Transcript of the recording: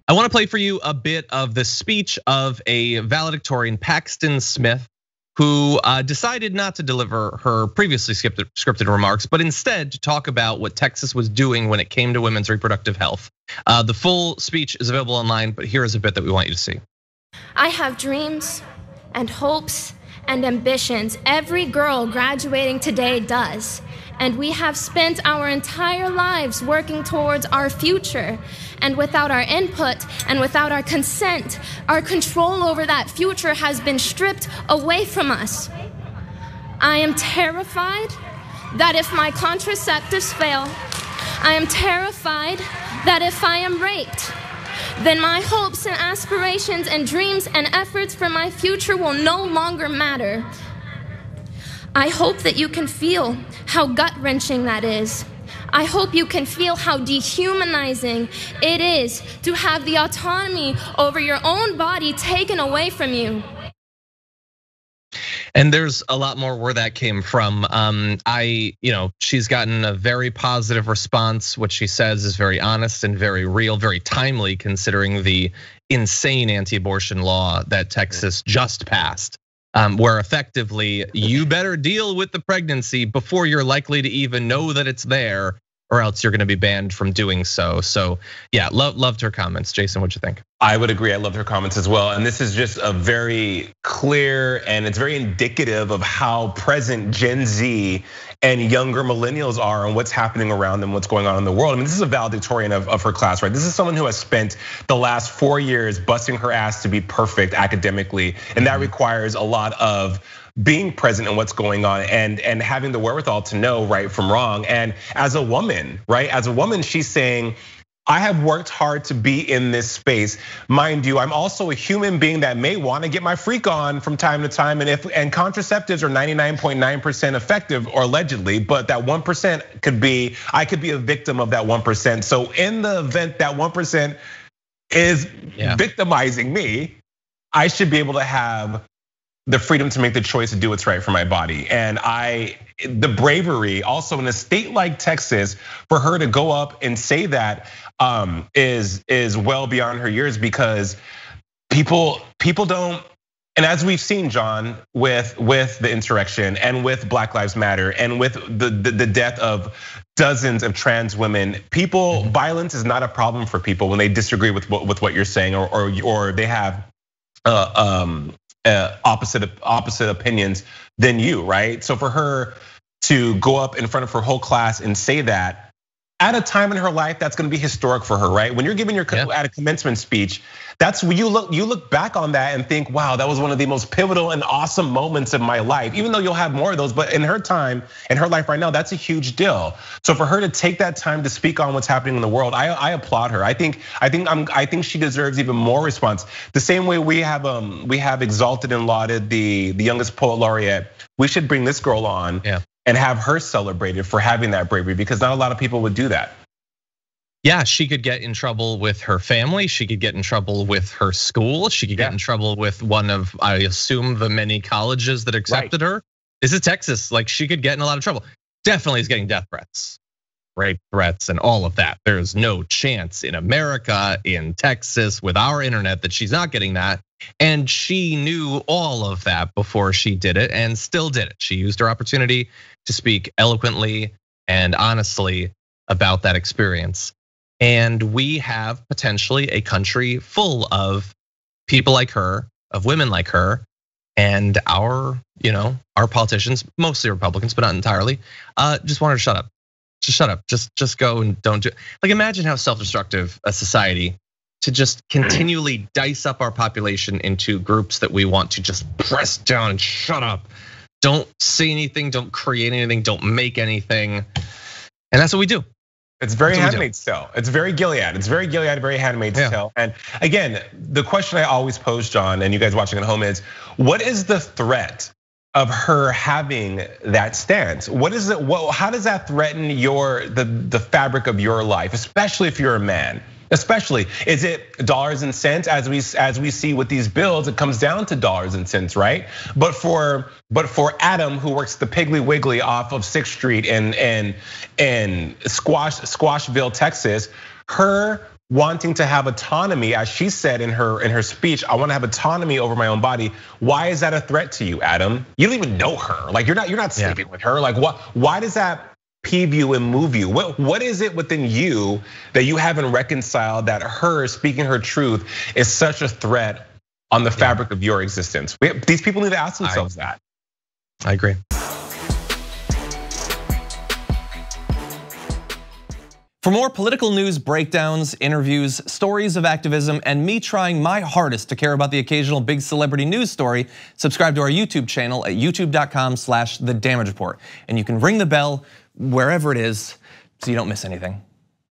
I want to play for you a bit of the speech of a valedictorian, Paxton Smith, who decided not to deliver her previously scripted remarks, but instead to talk about what Texas was doing when it came to women's reproductive health. The full speech is available online, but here is a bit that we want you to see. I have dreams and hopes and ambitions. Every girl graduating today does. And we have spent our entire lives working towards our future. And without our input and without our consent, our control over that future has been stripped away from us. I am terrified that if my contraceptives fail, I am terrified that if I am raped, then my hopes and aspirations and dreams and efforts for my future will no longer matter. I hope that you can feel how gut-wrenching that is. I hope you can feel how dehumanizing it is to have the autonomy over your own body taken away from you. And there's a lot more where that came from. She's gotten a very positive response. What she says is very honest and very real, very timely, considering the insane anti-abortion law that Texas just passed. Where effectively you better deal with the pregnancy before you're likely to even know that it's there, or else you're gonna be banned from doing so. So yeah, loved her comments. Jason, what'd you think? I would agree, I loved her comments as well. And this is just a very clear and it's very indicative of how present Gen Z and younger millennials are and what's happening around them, what's going on in the world. I mean, this is a valedictorian of her class, right? This is someone who has spent the last 4 years busting her ass to be perfect academically. And that requires a lot of being present in what's going on and having the wherewithal to know right from wrong. And as a woman, right? As a woman, she's saying, I have worked hard to be in this space. Mind you, I'm also a human being that may want to get my freak on from time to time. And contraceptives are 99.9% effective, or allegedly, but that 1% could be, I could be a victim of that 1%. So in the event that 1% is victimizing me, I should be able to have the freedom to make the choice to do what's right for my body. And the bravery also in a state like Texas for her to go up and say that is well beyond her years, because people don't. And as we've seen, John, with the insurrection and with Black Lives Matter and with the death of dozens of trans women, violence is not a problem for people when they disagree with what you're saying or they have opposite opinions than you, right? So for her to go up in front of her whole class and say that at a time in her life that's going to be historic for her, right? When you're giving at a commencement speech, that's when you look back on that and think, wow, that was one of the most pivotal and awesome moments of my life. Even though you'll have more of those, but in her time, in her life right now, that's a huge deal. So for her to take that time to speak on what's happening in the world, I applaud her. I think she deserves even more response. The same way we have exalted and lauded the youngest poet laureate, we should bring this girl on and have her celebrated for having that bravery, because not a lot of people would do that. Yeah, she could get in trouble with her family. She could get in trouble with her school. She could get in trouble with one of, I assume, the many colleges that accepted her. This is Texas, like she could get in a lot of trouble. Definitely is getting death threats, rape threats, and all of that. There's no chance in America, in Texas, with our internet that she's not getting that. And she knew all of that before she did it and still did it. She used her opportunity to speak eloquently and honestly about that experience. And we have potentially a country full of people like her, of women like her, and our politicians, mostly Republicans, but not entirely, just want her to shut up. Just shut up, just go and don't do it. Like, imagine how self-destructive a society to just continually dice up our population into groups that we want to just press down and shut up. Don't say anything, don't create anything, don't make anything. And that's what we do. It's very Handmaid's Tale. It's very Gilead. It's very Gilead, very Handmaid's Tale. And again, the question I always pose, John, and you guys watching at home is, what is the threat of her having that stance? What is it? How does that threaten the fabric of your life, especially if you're a man? Especially, is it dollars and cents? As we see with these bills, it comes down to dollars and cents, right? But for Adam, who works the Piggly Wiggly off of 6th Street in Squashville, Texas, her wanting to have autonomy, as she said in her speech, I want to have autonomy over my own body. Why is that a threat to you, Adam? You don't even know her. Like you're not sleeping with her. Like why does that peeve you and move you? What is it within you that you haven't reconciled that her speaking her truth is such a threat on the fabric of your existence? These people need to ask themselves that. I agree. For more political news breakdowns, interviews, stories of activism, and me trying my hardest to care about the occasional big celebrity news story, subscribe to our YouTube channel at youtube.com/The Damage Report. And you can ring the bell wherever it is so you don't miss anything.